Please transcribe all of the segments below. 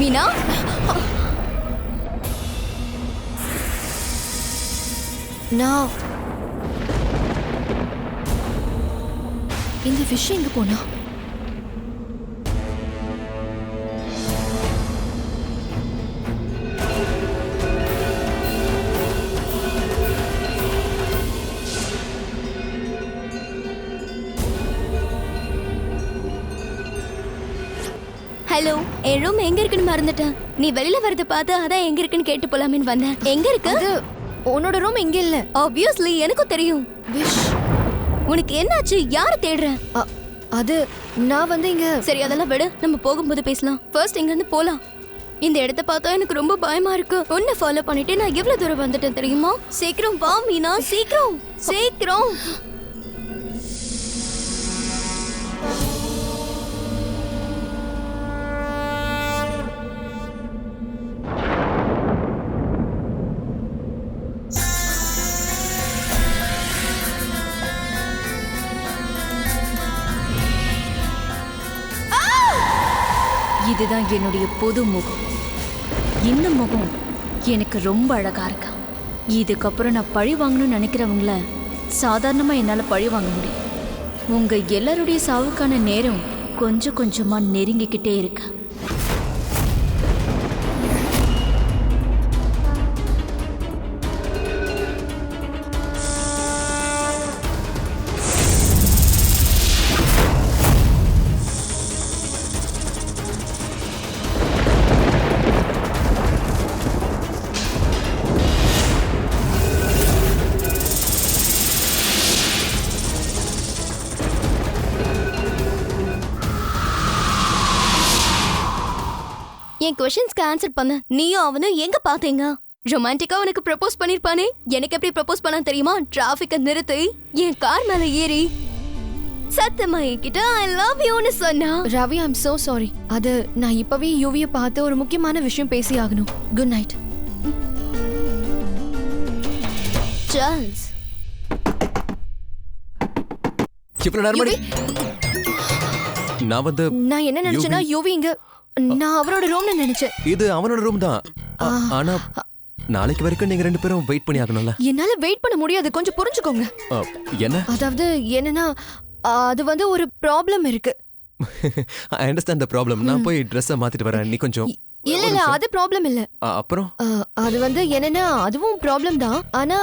மீனா நான் இந்த விஷயம் எங்க போனா? ஹலோ, என் ரூம் எங்க இருக்குன்னு மறந்துட்டேன். நீ வெளியில வரத பார்த்து அதான் எங்க இருக்குன்னு கேட்டு போலாமேன்னு வந்தேன். எங்க இருக்கு? அது உன்னோட ரூம் இங்க இல்ல. ஆப்வியஸ்லி எனக்கும் தெரியும். விஷ், உனக்கு என்னாச்சு? யாரை தேடுற? அது நான் வந்து இங்க. சரி, அதெல்லாம் விடு, நம்ம போகும்போது பேசலாம். ஃபர்ஸ்ட் இங்க இருந்து போலாம். இந்த இடத்த பார்த்தா எனக்கு ரொம்ப பயமா இருக்கு. உன்னை ஃபாலோ பண்ணிட்டு நான் எவ்வளவு தூரம் வந்துட்டேன் தெரியுமா? சீக்கிரம் வா மீனா, சீக்கிரம் சீக்கிரம். இதுதான் என்னுடைய புது முகம். இந்த முகம் எனக்கு ரொம்ப அழகா இருக்கா. இதுக்கப்புறம் நான் பழி வாங்கணும்னு நினைக்கிறவங்கள சாதாரணமா என்னால பழி வாங்க முடியும். உங்க எல்லாருடைய சாவுக்கான நேரம் கொஞ்சம் கொஞ்சமா நெருங்கிக்கிட்டே இருக்கு. என் क्वेश्चंसக்கு ஆன்சர் பண்ண. நீயும் அவனும் எங்க பாத்தீங்க? ரொமான்டிக்கா உனக்கு ப்ரப்போஸ் பண்ணிருப்பானே, எனக்கு எப்படி ப்ரப்போஸ் பண்ண தெரியுமா? டிராஃபிக்க நிறுத்தி என் கார் மேல ஏறி சத்தமா என்கிட்ட ஐ லவ் யூன்னு சொன்னா. Ravi, I'm so sorry. அது நான் இப்பவே யூவிய பார்த்து ஒரு முக்கியமான விஷயம் பேசி ஆகணும். Good night. சார்ல்ஸ், இவ்வளவு நேரமா நான் வந்து நான் என்ன நினைச்சேன்னா யூவி இங்க. நான் அவரோட ரூம்னு நினைச்சேன். இது அவனோட ரூம் தான். ஆனா நாளைக்கு வரைக்கும் நீங்க ரெண்டு பேரும் வெயிட் பண்ணி ஆகணும்ல. என்னால வெயிட் பண்ண முடியாது, கொஞ்சம் புரிஞ்சுக்கோங்க. என்ன? அதாவது என்னன்னா, அது வந்து ஒரு ப்ராப்ளம் இருக்கு. I understand the problem. நான் போய் Dress-ஐ மாத்திட்டு வரேன். நீ கொஞ்சம். இல்ல இல்ல, அது ப்ராப்ளம் இல்ல. அப்புறம் அது வந்து என்னன்னா, அதுவும் ப்ராப்ளம் தான். ஆனா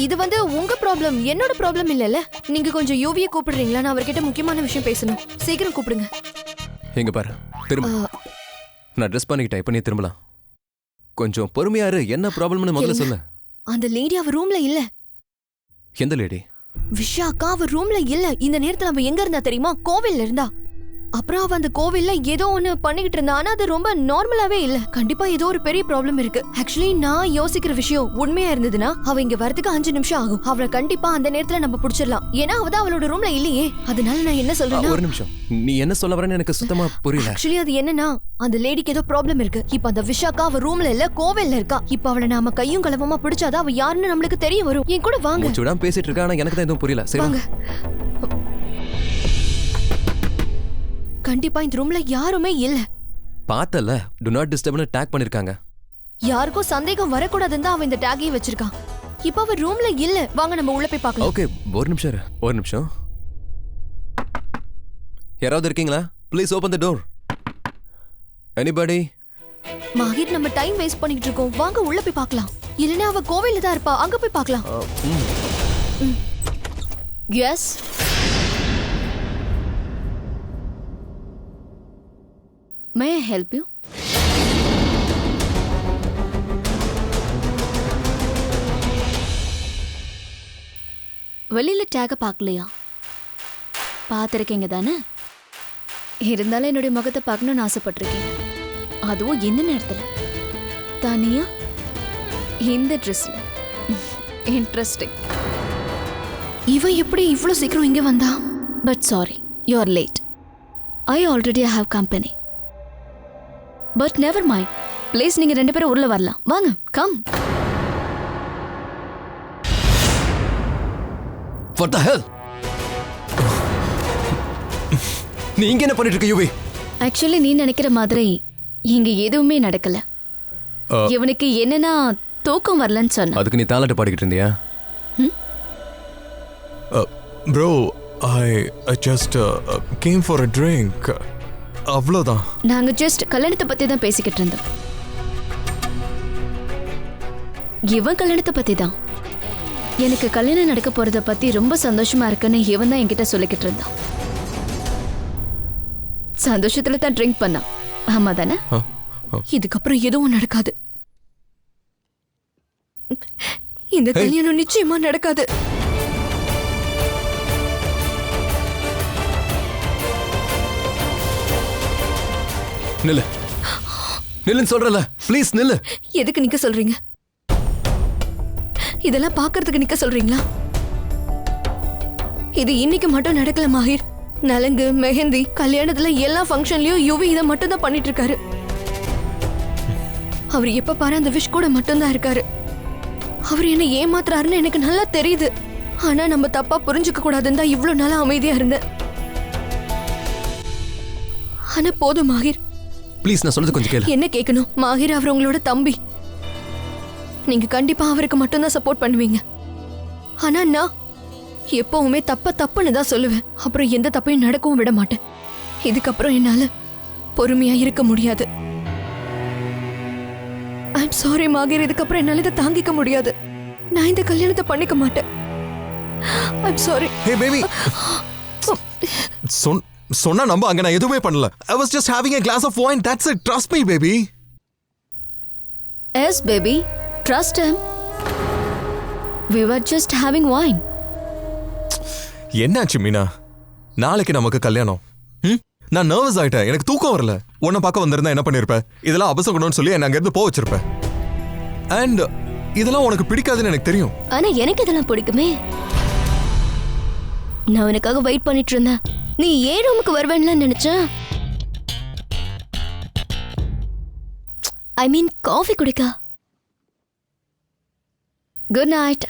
இது வந்து உங்க ப்ராப்ளம், என்னோட ப்ராப்ளம் இல்லல. நீங்க கொஞ்சம் யூவியை கூப்பிடுறீங்களா? நான் அவர்கிட்ட முக்கியமான விஷயம் பேசணும். சீக்கிரம் கூப்பிடுங்க. எங்க பாரு, திரும்ப. நான் ட்ரெஸ் பண்ணிக்கிட்டேன், இப்ப நீ திரும்பலாம். கொஞ்சம் பொறுமையா இரு. என்ன ப்ராப்ளம்னு முதல்ல சொல்லு. அந்த லேடி அவ ரூம்ல இல்ல. எந்த லேடி? விஷாக்கா அவ ரூம்ல இல்ல. இந்த நேரத்துல அவ எங்க இருந்தா தெரியுமா? கோவில்ல இருந்தா. அப்புறம் அவ அந்த கோவில்ல ஏதோ ஒன்னு பண்ணிக்கிட்டு இருந்தா. ஆனா அது ரொம்ப நார்மலாவே இல்ல. கண்டிப்பா ஏதோ ஒரு பெரிய ப்ராப்ளம் இருக்கு. ஆக்சுவலி நான் யோசிக்கிற விஷயம் உண்மையா இருந்ததுன்னா அவ இங்க வரதுக்கு 5 நிமிஷம் ஆகும். அவளை கண்டிப்பா அந்த நேரத்துல நம்ம புடிச்சிடலாம். ஏன்னா அவதான் அவளோட ரூம்ல இல்லையே. அதனால நான் என்ன சொல்றேன்னா, ஒரு நிமிஷம். நீ என்ன சொல்ல வரேன்னு எனக்கு சுத்தமா புரியல. ஆக்சுவலி அது என்னன்னா, அந்த லேடிக்கு ஏதோ ப்ராப்ளம் இருக்கு. இப்ப அந்த விஷாக்கா அவ ரூம்ல இல்ல, கோவில்ல இருக்கா. இப்ப அவளை நாம கையும் களவமா பிடிச்சாதான் அவ யாருன்னு நம்மளுக்கு தெரிய வரும். என் கூட வாங்க. மூச்சு விடாம பேசிட்டு இருக்கா. ஆனா எனக்கு தான் எதுவும் புரியல. சரி வாங்க. கண்டிப்பா இந்த ரூம்ல யாருமே இல்ல. பார்த்தல, டு நாட் டிஸ்டர்ப்னு டாக் பண்ணிருக்காங்க. யாருக்கும் சந்தேகம் வரக்கூடாதுன்னு தான் அவன் இந்த டாகையை வச்சிருக்கான். இப்ப அவ ரூம்ல இல்ல. வாங்க நம்ம உள்ள போய் பார்க்கலாம். ஓகே, ஒரு நிமிஷம் இரு. ஒரு நிமிஷம். யாராவது இருக்கீங்களா? Please open the door. Anybody? Mahith, நம்ம டைம் வேஸ்ட் பண்ணிட்டு இருக்கோம். வாங்க உள்ள போய் பார்க்கலாம். இல்லனா அவ கோவில்ல தான் இருப்பா. அங்க போய் பார்க்கலாம். Yes. May I help you? வெளியில டேக பார்க்கலையா? பார்த்துருக்கீங்க தானே? இருந்தாலும் என்னுடைய முகத்தை பார்க்கணும்னு ஆசைப்பட்டிருக்கீங்க. அதுவும் இந்த நேரத்தில் தனியா இந்த ட்ரெஸ்ல. இன்ட்ரெஸ்டிங். இவ எப்படி இவ்ளோ சீக்கிரம் இங்க வந்தா? But sorry, you are late. I already have company. But never mind. Please, நீங்க ரெண்டு பேரும் உள்ள வரலாம். வாங்க, கம். What the hell? நீ இங்க என்ன பண்ணிட்டு இருக்க யூவி? ஆக்சுவலி நீ நினைக்கிற மாதிரி இங்க எதுவுமே நடக்கல. இவனுக்கு என்னன்னா தூக்கம் வரலன்னு சொன்ன. அதுக்கு நீ தாலாட்டு பாடிக்கிட்டு இருந்தியா? Bro, I just came for a drink. அவ்வளோதான். நாங்க ஜஸ்ட் கல்யாணத்தை பத்தி தான் பேசிக்கிட்டு இருந்தோம். இவன் கல்யாணத்தை பத்தி தான். எனக்கு கல்யாணம் நடக்க போறத பத்தி ரொம்ப சந்தோஷமா இருக்குன்னு இவன் தான் என்கிட்ட சொல்லிக்கிட்டு இருந்தான். சந்தோஷத்துல தான் ட்ரிங்க் பண்ணான். ஆமா தானே? இதுக்கப்புறம் எதுவும் நடக்காது. இந்த கல்யாணம் நிச்சயமா நடக்காது. நில்லு நில்லுன்னு சொல்றல, ப்ளீஸ் நில்லு. எதுக்கு நிக்க சொல்றீங்க? இதெல்லாம் பாக்குறதுக்கு நிக்க சொல்றீங்களா? இது இன்னைக்கு மட்டும் நடக்கல மாஹிர். நலங்கு, மெஹந்தி, கல்யாணத்துல எல்லா ஃபங்க்ஷன்லயும் யுவி இதை மட்டும் தான் பண்ணிட்டு இருக்காரு. அவர் எப்ப பாரு அந்த விஷ் கூட மட்டும்தான் இருக்காரு. அவர் என்ன ஏமாத்துறாருன்னு எனக்கு நல்லா தெரியுது. ஆனா நம்ம தப்பா புரிஞ்சுக்க கூடாதுன்னு தான் இவ்வளவு நாளா அமைதியா இருந்தேன். ஆனா போதும் மாஹிர். ப்ளீஸ், நான் சொல்றது கொஞ்சம் கேளு. என்ன கேட்கணும்? மாஹிர் அவர் உங்களோட தம்பி. நீங்க கண்டிப்பா அவருக்கு மட்டும்தான் சப்போர்ட் பண்ணுவீங்க. ஆனா நான் எப்பவுமே தப்புன்னு தான் சொல்லுவேன். அப்புறம் எந்த தப்பையும் நடக்கவும் விட மாட்டேன். இதுக்கப்புறம் என்னால பொறுமையா இருக்க முடியாது. I'm sorry Mahir. இதுக்கப்புறம் என்னால இதை தாங்கிக்க முடியாது. நான் இந்த கல்யாணத்தை பண்ணிக்க மாட்டேன். I'm sorry. Hey baby. சொன்னா நம்ப, அங்க நான் எதுவுமே பண்ணல. I was just having a glass of wine. That's it. Trust me, baby. Yes, baby. Trust him. We were just having wine. என்னாச்சு மீனா? நாளைக்கு நமக்கு கல்யாணம். நான் நர்வஸ் ஆயிட்டேன். எனக்கு தூக்கம் வரல. உன்னை பார்க்க வந்திருந்தா என்ன பண்ணிருப்பேன்? இதெல்லாம் அபசகுணம்னு சொல்லி என்ன அங்கிருந்து போக வச்சிருப்பேன். அண்ட் இதெல்லாம் உனக்கு பிடிக்காதுன்னு எனக்கு தெரியும். ஆனா எனக்கு இதெல்லாம் பிடிக்குமே. நான் உனக்காக வெயிட் பண்ணிட்டு இருந்தேன். நீ ஏன் ரூமுக்கு வருவேன்னு நினைச்சேன். ஐ மீன் காஃபி குடிக்க. Good night.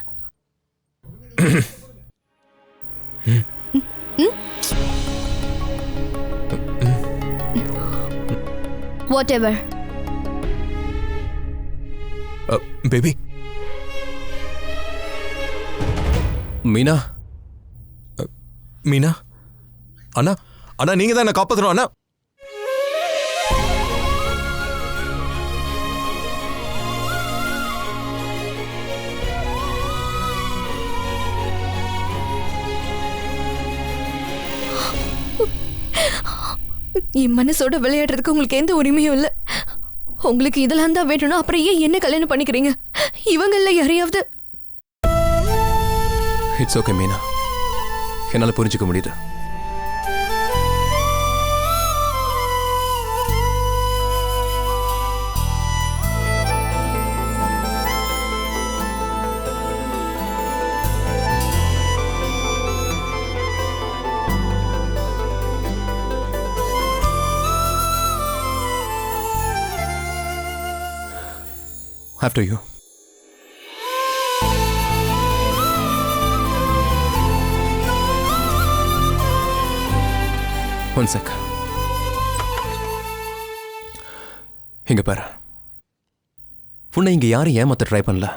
Whatever. Baby. Meena, Meena, அண்ணா அண்ணா, நீங்க தான் என்ன காப்பாற்றணும் அண்ணா. என் மனசோட விளையாடுறதுக்கு உங்களுக்கு எந்த உரிமையும் இல்லை. உங்களுக்கு இதெல்லாம் தான் வேணும்னா அப்புறம் ஏன் என்ன கல்யாணம் பண்ணிக்கிறீங்க? இவங்கள யாரையாவது. இட்ஸ் ஓகே மீனா, என்னால புரிஞ்சுக்க முடியுது. After you. One sec. இங்க பாரு, உன்னை இங்க யாரும் ஏமாத்த ட்ரை பண்ணல.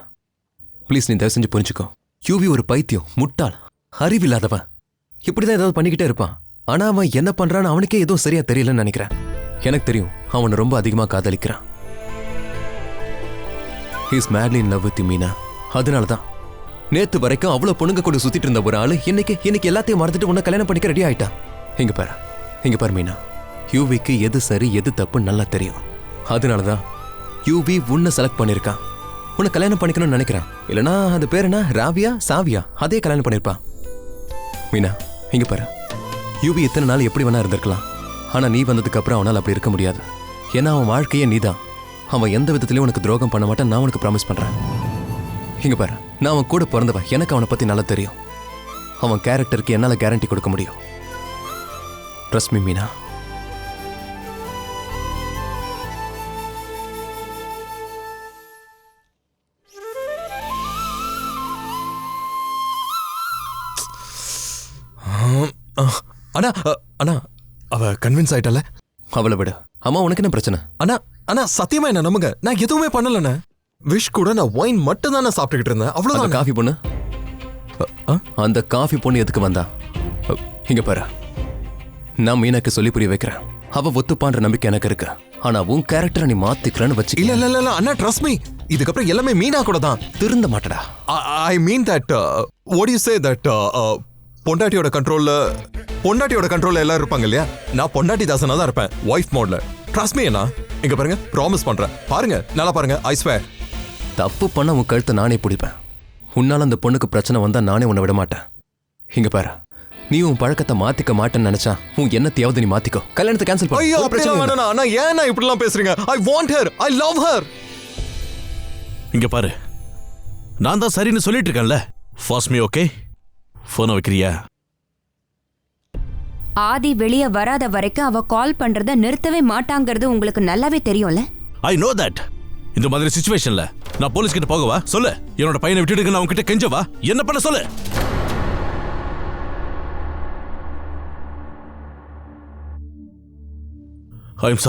ப்ளீஸ் நீ தயவு செஞ்சு புரிஞ்சுக்கோ. யூவி ஒரு பைத்தியம், முட்டாள், அறிவில்லாதவன். இப்படிதான் ஏதாவது பண்ணிக்கிட்டே இருப்பான். ஆனா அவன் என்ன பண்றான்னு அவனுக்கே எதுவும் சரியா தெரியலன்னு நினைக்கிறேன். எனக்கு தெரியும், அவனை ரொம்ப அதிகமா காதலிக்கிறான். He's madly in love with you, Meena. அதனாலதான் நேத்து வரைக்கும் அவ்வளவு பொண்ணுங்க கூட சுத்திட்டு இருந்த ஒரு ஆளு இன்னைக்கு எல்லாத்தையும் மறந்துட்டு உன்னை கல்யாணம் பண்ணிக்க ரெடி ஆயிட்டான். இங்க பாரு மீனா, யூவிக்கு எது சரி எது தப்புன்னு நல்லா தெரியும். அதனாலதான் யூவி உன்னை செலக்ட் பண்ணிருக்கான். உன்னை கல்யாணம் பண்ணிக்கணும்னு நினைக்கிறான். இல்லனா அது பேர் என்ன, ராவியா சாவியா, அதே கல்யாணம் பண்ணிருப்பான். மீனா இங்க பாரு, யூவி இத்தனை நாள் எப்படி வேணா இருந்திருக்கலாம். ஆனா நீ வந்ததுக்கு அப்புறம் அவனால் அப்படி இருக்க முடியாது. ஏன்னா அவன் வாழ்க்கையே நீதான். அவன் எந்த விதத்திலையும் உனக்கு துரோகம் பண்ண மாட்டான், நான் உனக்கு ப்ராமிஸ் பண்றேன். இங்க பாரு, நான் அவன் கூட பிறந்தவன். எனக்கு அவனை பத்தி நல்லா தெரியும். அவன் கேரக்டருக்கு என்னால கேரண்டி கொடுக்க முடியும். Trust me Meena. அண்ணா அண்ணா, அவ கன்வின்ஸ் ஆயிட்டால. அவளை விட அம்மா உனக்கு என்ன பிரச்சனை? அண்ணா அண்ணா சத்தியமா என்ன நம்புங்க, நான் எதுவுமே பண்ணலண்ணே. விஷ் கூட நான் ஒயின் மட்டும் தான் சாப்பிட்டுக்கிட்டு இருந்தேன், அந்த அவ்வளவுதான். காஃபி பொண்ணு அந்த காஃபி பொண்ணு எதுக்கு வந்தா? இங்க பாரு, நான் மீனாக்கு சொல்லி புரிய வைக்கிறேன். அவ ஒத்துப்பான்ற நம்பிக்கை எனக்கு இருக்கு. ஆனா உன் கேரக்டரை நீ மாத்திக்கிறன்னு வச்சு. இல்ல இல்ல இல்ல அண்ணா, ட்ரஸ்ட் மீ, இதுக்கப்புறம் எல்லாமே மீனா கூட தான். திருந்த மாட்டடா. I mean that what you say that பொண்டாட்டியோட கண்ட்ரோல்ல எல்லாரும் இருப்பாங்க இல்லையா, நான் பொண்டாட்டி தாசனா தான் இருப்பேன், வைஃப் மோட்ல. ட்ரஸ்ட் மீ அண்ணா, இங்க பாருங்க, ப்ராமிஸ் பண்றேன். பாருங்க, நல்லா பாருங்க, ஐ ஸ்வேர். தப்பு பண்ண உன் கழுத்தை நானே பிடிப்பேன். உன்னால அந்த பொண்ணுக்கு பிரச்சனை வந்தா நானே உன்னை விட மாட்டேன். இங்க பாரு, நீ உன் பழக்கத்தை மாத்திக்க மாட்டேன்னு நினைச்சா உன் என்னத்தையாவது நீ மாத்திக்கோ. கல்யாணத்தை கேன்சல் பண்ணு. ஐயோ ஒரு பிரச்சனையும் இல்லை. வேணாம் அண்ணா, ஏன் நான் இப்படிலாம் பேசுறீங்க? I want her, I love her. இங்க பாரு, நான் தான் சரின்னு சொல்லிட்டு இருக்கேன்ல. Fast me, okay? போனை வைக்கிறியா? ஆதி வெளியே வராத வரைக்கும் அவ கால் பண்றத நிறுத்தவே மாட்டாங்கிறது உங்களுக்கு நல்லாவே தெரியும்ல. I know that. இந்த மாதிரி சிச்சுவேஷன்ல நான் போலீஸ் கிட்ட போகவா? சொல்லு. என்னோட பையனை விட்டுட்டு நான் உன்கிட்ட கெஞ்சவா? என்ன பண்ண சொல்லு. I'm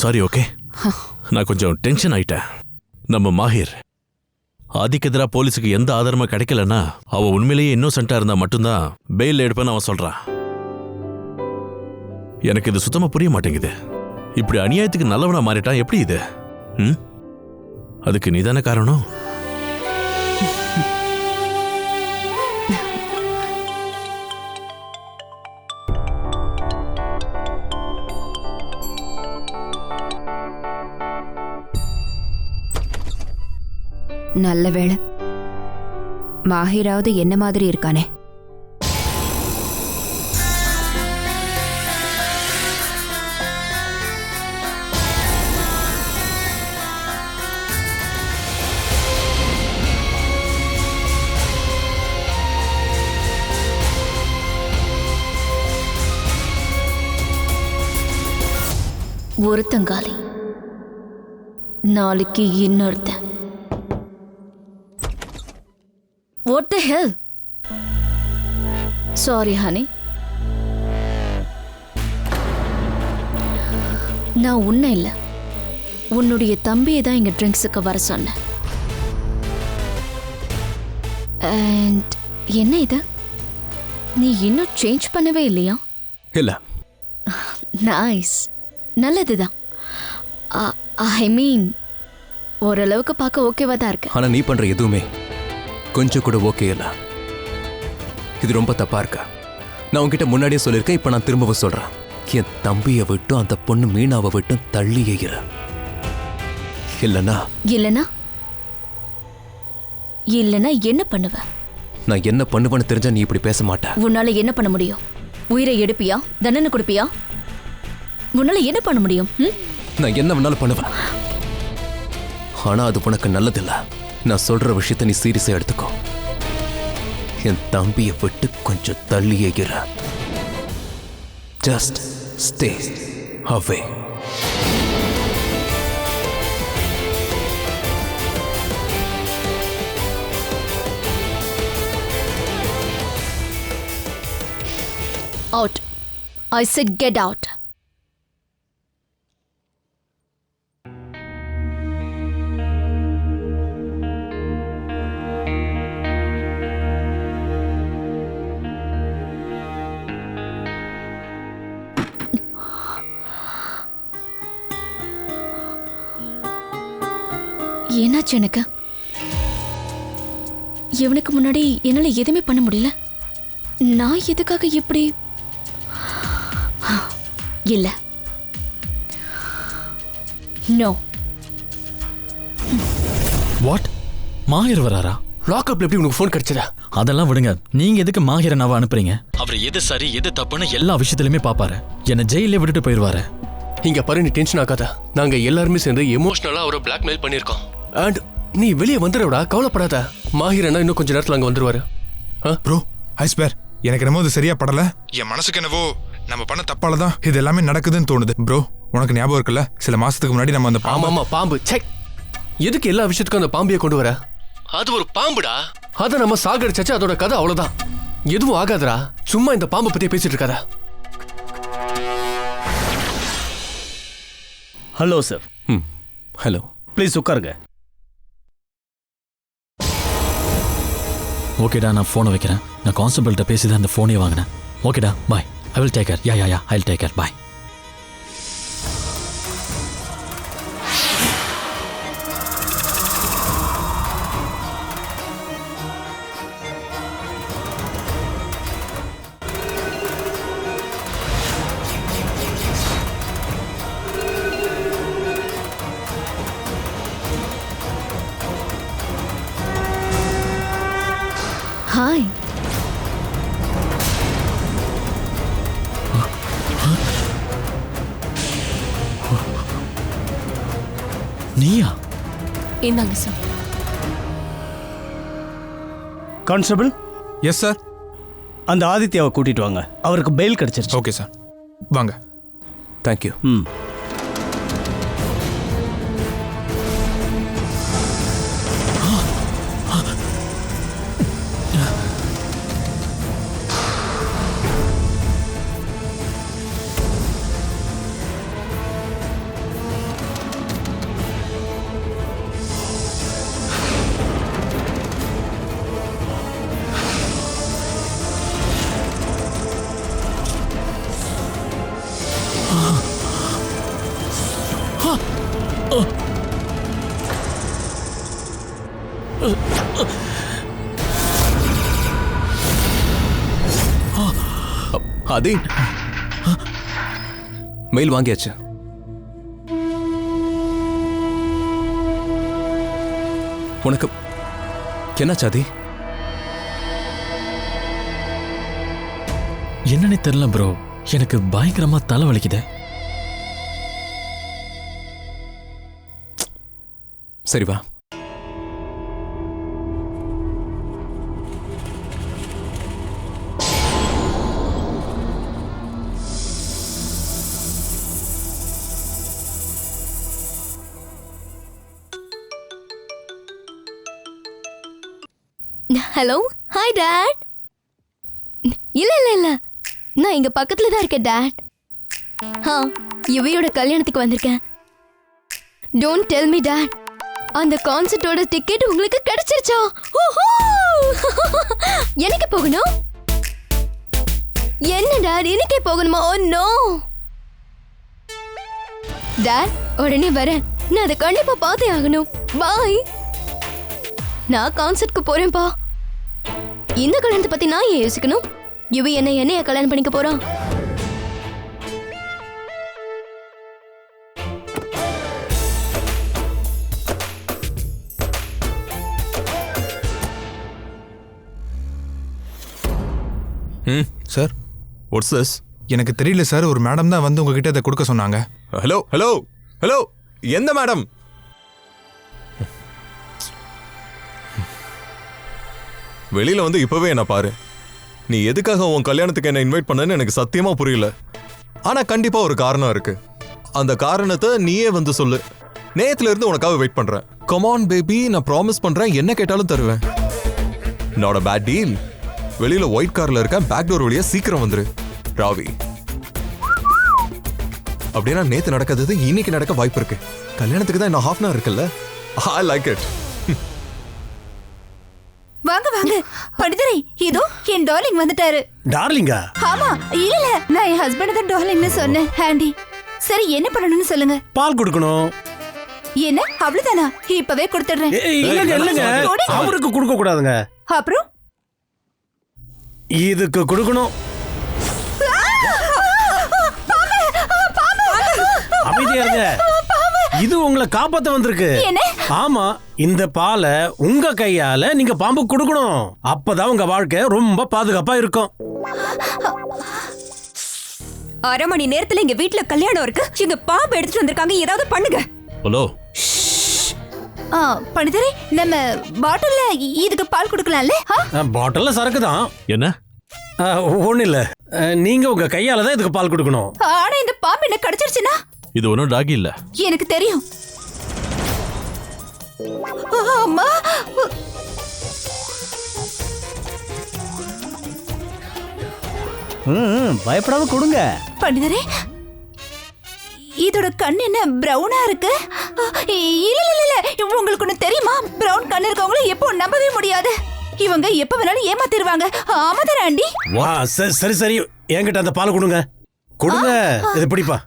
sorry, okay? நான் கொஞ்சம் டென்ஷன் ஆயிட்டேன். நம்ம மாஹிர் ஆதிக்கு எதிராக போலீஸுக்கு எந்த ஆதாரமும் கிடைக்கலன்னா அவ உண்மையிலேயே இன்னோசென்ட்டா இருந்தா மட்டும்தான் பெயில் எடுப்பேன்னு அவன் சொல்றான். எனக்கு இது சுத்தமா புரிய மாட்டேங்குது. இப்படி அநியாயத்துக்கு நல்லவனா மாறிட்டான், எப்படி இது? அதுக்கு நீதானே காரணம். நல்ல வேளை மாஹிராவது என்ன மாதிரி இருக்கானே. ஒருத்தங்காலி, நாளைக்கு இன்னொருத்தன். What the hell? Sorry, honey. நான் உன்னை இல்லை, உன்னுடைய தம்பியை தான் இங்க ட்ரிங்க்ஸுக்கு வர சொன்னேன். அண்ட் என்ன இது, நீ இன்னும் சேஞ்ச் பண்ணவே இல்லையா? இல்ல. நைஸ், நல்லதுதான். ஐ மீன், ஓரளவுக்கு பார்க்க ஓகேவா தான் இருக்கு. ஆனா நீ பண்ற எதுவுமே கொஞ்சம் கூட ஓகே இல்ல. இது ரொம்ப தப்பா இருக்கா? நான் உன்கிட்ட முன்னாடியே சொல்லியிருக்கேன், இப்ப நான் திரும்பவும் சொல்றேன். என் தம்பியை விட்டும் அந்த பொண்ணு மீனாவை விட்டும் தள்ளியே இரு. இல்லனா என்ன பண்ணுவ? நான் என்ன பண்ணுவேன்னு தெரிஞ்சா நீ இப்படி பேச மாட்ட. உன்னால என்ன பண்ண முடியும்? உயிரை எடுப்பியா? தண்டனை கொடுப்பியா? உன்னால என்ன பண்ண முடியும்? நான் என்ன வேணாலும் பண்ணுவேன். ஆனா அது உனக்கு நல்லதில்ல. நான் சொல்ற விஷயத்தை நீ சீரியஸா எடுத்துக்கோ. என் தம்பியை விட்டு கொஞ்சம் தள்ளியே இரு. Just stay away. Out. I said get out. என்னாச்சு எனக்கு? இவனுக்கு முன்னாடி என்னால எதுவுமே பண்ண முடியல. நான் எதுக்காக இப்படி? இல்ல, நோ. வாட்? மாஹிர் வராரா? லாக்அப்ல எப்படி உனக்கு ஃபோன் கிடைச்சதா? அதெல்லாம் விடுங்க, நீங்க எதுக்கு மாஹிரன் அவ அனுப்புறீங்க? அவர் எது சரி எது தப்புன்னு எல்லா விஷயத்திலுமே பாப்பாரு. என்ன ஜெயிலே விட்டுட்டு போயிருவாரு. இங்க பாரு, நீ டென்ஷன் ஆகாத. நாங்க எல்லாருமே சேர்ந்து எமோஷனலா அவரை பிளாக்மெயில் பண்ணிருக்கோம். அண்ட் நீ வெளியே வந்துடுறா, கவலைப்படாத. மாஹிர் அண்ணா இன்னும் கொஞ்ச நேரத்துல அங்க வந்துருவாரு. ப்ரோ, ஐ ஸ்வேர், எனக்கு என்னமோ இது சரியா படல. என் மனசுக்கு என்னவோ நம்ம பண்ண தப்பால தான் இது எல்லாமே நடக்குதுன்னு தோணுது. ப்ரோ, உனக்கு ஞாபகம் இருக்குல்ல, சில மாசத்துக்கு முன்னாடி நம்ம அந்த ஆமா பாம்பு, செக், எதுக்கு எல்லா விஷயத்துக்கும் அந்த பாம்பியை கொண்டு வர? அது ஒரு பாம்புடா. அதை நம்ம சாகடிச்சாச்சு, அதோட கதை அவ்வளவுதான். எதுவும் ஆகாதடா, சும்மா இந்த பாம்பை பத்தி பேசிட்டு இருக்காத. Hello sir. ஹலோ. ப்ளீஸ் உட்காருங்க. ஓகேடா, நான் ஃபோனை வைக்கிறேன். நான் கான்ஸ்டபிள்கிட்ட பேசி தான் அந்த ஃபோனே வாங்கினேன். ஓகேடா, bye. I will take care. Yeah I will take care. Bye. Hi. நீயா? இந்தாங்க சார். கான்ஸ்டபிள். Yes sir. அந்த ஆதித்யாவை கூட்டிட்டு வாங்க. அவருக்கு பெயில் கிடைச்சிருச்சு. ஓகே சார், வாங்க. தேங்க்யூ. ஆதி, மெயில் வாங்கியாச்சு. உனக்கு என்னாச்சு ஆதி? என்னன்னே தெரியல ப்ரோ, எனக்கு பயங்கரமா தலை வலிக்குது. சரி வா. ஹலோ. Hi dad. இல்ல நான் இங்க பக்கத்துல தான் இருக்கேன் டாட். யுவியோட கல்யாணத்துக்கு வந்திருக்கேன். டோன்ட் டெல் மீ டாட், அந்த கான்சர்ட்டோட டிக்கெட் உங்களுக்கு கிடைச்சிருச்சா? எனக்கு போகணும். என்ன டாட், எனக்கே போகணுமா? ஓ நோ டாட், உடனே வரேன். நான் அதை கண்டிப்பா பார்த்தே ஆகணும். பாய். நான் கான்சர்ட்க்கு போறேன்ப்பா. இந்த கல்யாணத்தை பத்தி நான் ஏன் யோசிக்கணும்? யுவி என்னைய கல்யாணம் பண்ணிக்க போறான். Sir, watts this? எனக்கு தெரியல சார். ஒரு மேடம் தான் வந்து உங்ககிட்ட அதை கொடுக்க சொன்னாங்க. ஹலோ ஹலோ ஹலோ, எந்த மேடம்? வெளியில வந்து இப்பவே என்ன பாரு. நீ எதுக்காக உன் கல்யாணத்துக்கு என்ன இன்வைட் பண்ணன்னு எனக்கு சத்தியமா புரியல. ஆனா கண்டிப்பா ஒரு காரணம் இருக்கு. அந்த காரணத்தை நீயே வந்து சொல்லு. நேத்துல இருந்து உனக்காக வெயிட் பண்றேன். கம் ஆன் பேபி, நான் ப்ராமிஸ் பண்றேன், என்ன கேட்டாலும் தருவேன். Not a bad deal. வெளியில ஒயிட் கார்ல இருக்க, பேக் டோர் வழியா சீக்கிரம் வந்துரு. ராவி. அப்படின்னா நேத்து நடக்காதது இன்னைக்கு நடக்க வாய்ப்பு இருக்கு. கல்யாணத்துக்கு தான் இன்னும் half an hour இருக்குல்ல. I like it. வாங்க வாங்க பண்டிதரை, இதோ என் டார்லிங் வந்துட்டாரு. டார்லிங்கா? ஆமா. இல்ல நான் என் ஹஸ்பண்ட் தான் டார்லிங்னு சொன்னேன். ஹேண்டி. சரி, என்ன பண்ணணும்னு சொல்லுங்க. பால் கொடுக்கணும். என்ன அவ்வளவுதானா? இப்பவே கொடுத்துடுறேன். இல்லங்க, அவருக்கு கொடுக்க கூடாதுங்க. அப்புறம் இதுக்கு கொடுக்கணும். அமைதியா இருங்க. இது உங்களை காப்பாத்த வந்திருக்கு. ஆமா, இந்த பாலை உங்க கையால நீங்க பாம்பு கொடுக்கணும். அப்பதான் உங்க வாழ்க்கை ரொம்ப பாதுகாப்பா இருக்கும். 1/2 மணி நேரத்துல எங்க வீட்டுல கல்யாணம் இருக்கு. இங்க பாம்பு எடுத்துட்டு வந்திருக்காங்க. ஏதாவது பண்ணுங்க. ஹலோ. பண்டிதரே, நம்ம பாட்டில்ல இதுக்கு பால் கொடுக்கலாம்ல? பாட்டில்ல சரக்கு தான். என்ன? ஒண்ணு இல்ல, நீங்க உங்க கையால தான் இதுக்கு பால் கொடுக்கணும். ஆனா இந்த பாம்பு என்ன கடிச்சிருச்சுன்னா? இது ஒன்றும் டாகி இல்ல. எனக்கு தெரியும். அம்மா, பயப்படாம கொடுங்க. பண்டிதரே, இதோட கண் என்ன பிரவுனா இருக்கு? இல்ல இல்ல இல்ல, உங்களுக்கு ஒண்ணு தெரியுமா? பிரவுன் கண் இருக்கவங்கள எப்போ நம்பவே முடியாது. இவங்க எப்ப வேணாலும் ஏமாத்திடுவாங்க. ஆமாதானே ஆண்டி? சரி சரி, என்கிட்ட அந்த பால் கொடுங்க. கொடுங்க, இது பிடிப்பா.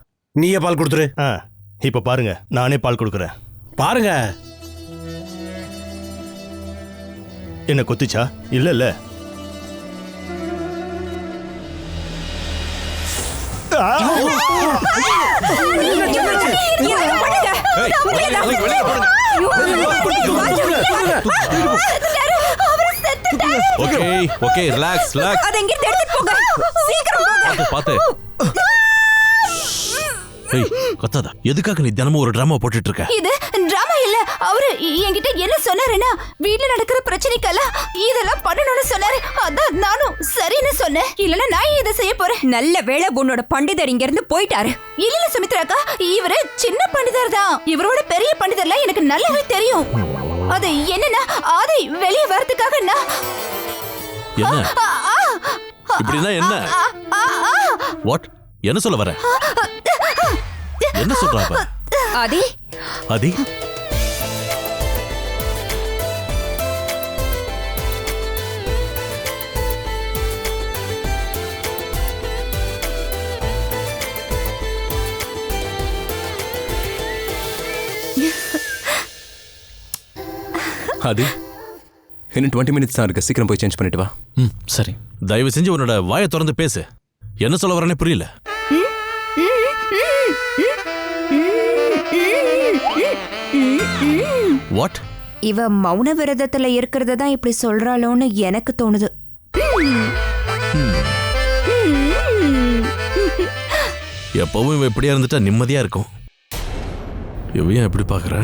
நீயே பால் கொடுத்துரு. இப்ப பாருங்க, நானே பால் கொடுக்குறேன். பாருங்க. என்ன கொத்துச்சா? இல்ல இல்ல. Okay okay, relax relax. அத எங்க எடுத்துட்டு போங்க, சீக்கிரம் போங்க. பாத்து. ஏய் கத்தாதா, எதுக்காக நீ தினமும் ஒரு டிராமா போட்டுட்டு இருக்க? இது டிராமா இல்ல. அவரு என்கிட்ட என்ன சொன்னாருன்னா, வீட்ல நடக்கிற பிரச்சனைக்கெல்லாம் இதெல்லாம் பண்ணணும்னு சொன்னாரு. அதான் நானும் சரின்னு சொன்னேன். இல்லனா நான் இதை செய்ய போறேன். நல்ல வேளை உன்னோட பண்டிதர் இங்க இருந்து போயிட்டாரு. இல்ல சுமித்ராக்கா, இவரு சின்ன பண்டிதர் தான். இவரோட பெரிய பண்டிதர்லாம் எனக்கு நல்லாவே தெரியும். அது என்னன்னா, ஆதி வெளியே வரதுக்காக நான் என்ன இப்படின்னா என்ன? வாட்? என்ன சொல்ல வர? என்ன சொல்றாங்க? ஆதி ஆதி அது இன்னும் 20 minutes தான் இருக்கு. சீக்கிரம் போய் சேஞ்ச் பண்ணிட்டு வா. சரி. தயவு செஞ்சு உன்னோட வாயை திறந்து பேசு. என்ன சொல்ல வரேன்னு புரியல. வாட்? இவ மௌன விரதத்துல இருக்கிறத தான் இப்படி சொல்றாளோன்னு எனக்கு தோணுது. எப்பவும் இவ இப்படியா இருந்துட்டா நிம்மதியா இருக்கும். இவையும் எப்படி பாக்குற?